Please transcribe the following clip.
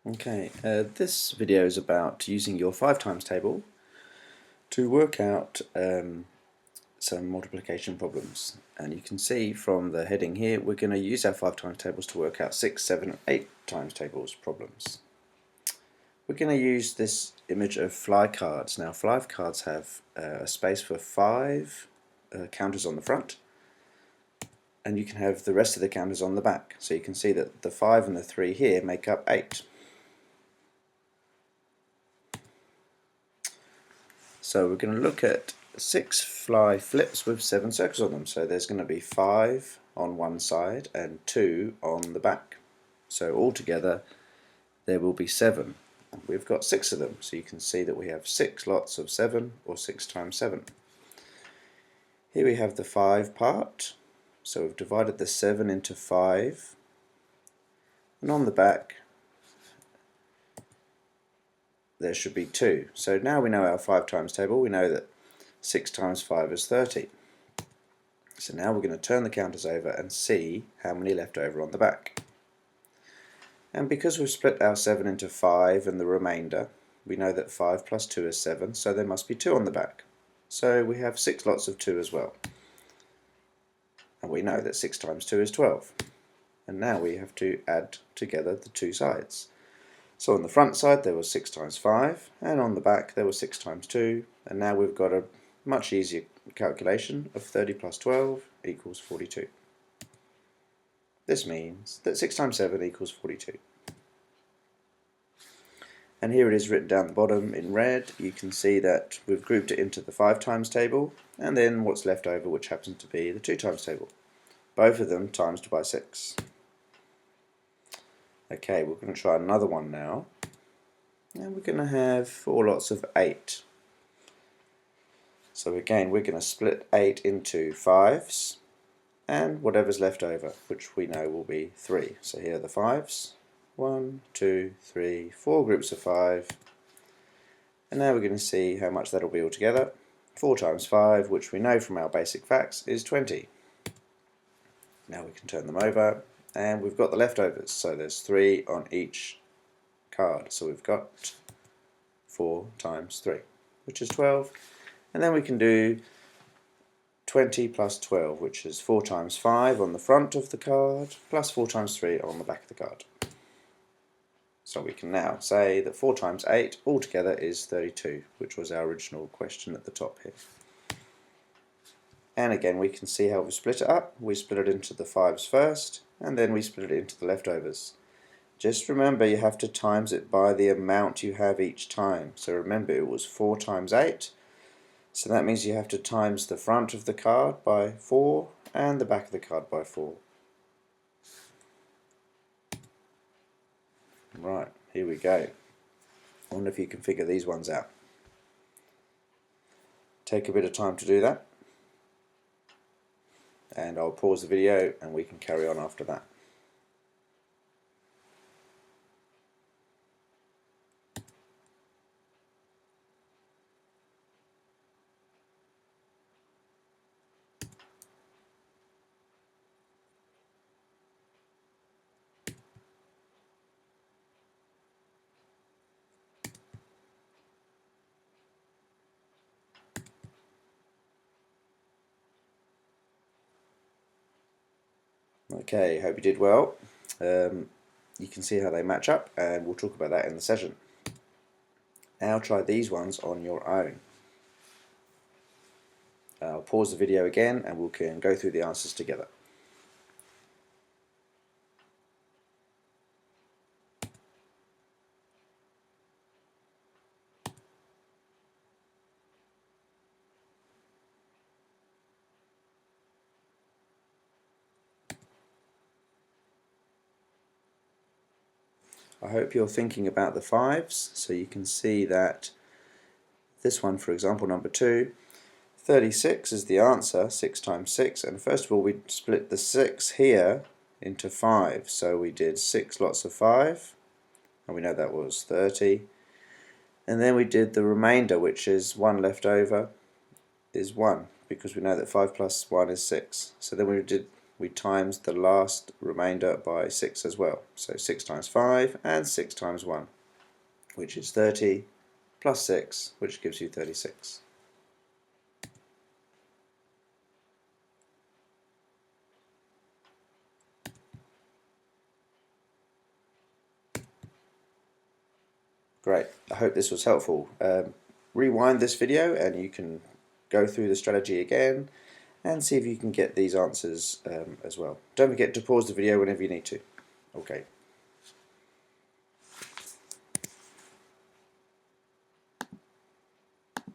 Okay, this video is about using your 5 times table to work out some multiplication problems. And you can see from the heading here we're going to use our 5 times tables to work out 6, 7, and 8 times tables problems. We're going to use this image of fly cards. Now fly cards have a space for 5 counters on the front, and you can have the rest of the counters on the back. So you can see that the 5 and the 3 here make up 8. So we're going to look at 6 fly flips with 7 circles on them. So there's going to be 5 on one side and 2 on the back. So altogether there will be 7. We've got 6 of them, so you can see that we have 6 lots of 7, or 6 times 7. Here we have the 5 part, so we've divided the 7 into 5, and on the back there should be 2. So now we know our 5 times table. We know that 6 times 5 is 30. So now we're going to turn the counters over and see how many left over on the back. And because we've split our 7 into 5 and the remainder, we know that 5 plus 2 is 7, so there must be 2 on the back. So we have 6 lots of 2 as well. And we know that 6 times 2 is 12. And now we have to add together the two sides. So on the front side there was 6 times 5, and on the back there was 6 times 2, and now we've got a much easier calculation of 30 plus 12 equals 42. This means that 6 times 7 equals 42. And here it is written down the bottom in red. You can see that we've grouped it into the 5 times table, and then what's left over, which happens to be the 2 times table. Both of them times by 6. Okay, we're going to try another one now, and we're going to have 4 lots of 8. So again, we're going to split 8 into 5s, and whatever's left over, which we know will be 3. So here are the 5s, 1, 2, 3, 4 groups of 5, and now we're going to see how much that'll be altogether. 4 times 5, which we know from our basic facts, is 20. Now we can turn them over, and we've got the leftovers, so there's 3 on each card. So we've got 4 times 3, which is 12, and then we can do 20 plus 12, which is 4 times 5 on the front of the card, plus 4 times 3 on the back of the card. So we can now say that 4 times 8 altogether is 32, which was our original question at the top here. And again, we can see how we split it up. We split it into the 5s first, and then we split it into the leftovers. Just remember, you have to times it by the amount you have each time. So remember, it was 4 times 8, so that means you have to times the front of the card by 4 and the back of the card by 4. Right, here we go. I wonder if you can figure these ones out. Take a bit of time to do that, and I'll pause the video and we can carry on after that. Okay, hope you did well. You can see how they match up, and we'll talk about that in the session. Now try these ones on your own. I'll pause the video again and we can go through the answers together. I hope you're thinking about the 5s, so you can see that this one, for example, number 2, 36 is the answer, 6 times 6, and first of all we split the 6 here into 5, so we did 6 lots of 5, and we know that was 30, and then we did the remainder, which is 1 left over, is 1, because we know that 5 plus 1 is 6, so then we did we times the last remainder by 6 as well. So 6 times 5 and 6 times 1, which is 30, plus 6, which gives you 36. Great, I hope this was helpful. Rewind this video and you can go through the strategy again and see if you can get these answers as well. Don't forget to pause the video whenever you need to. Okay.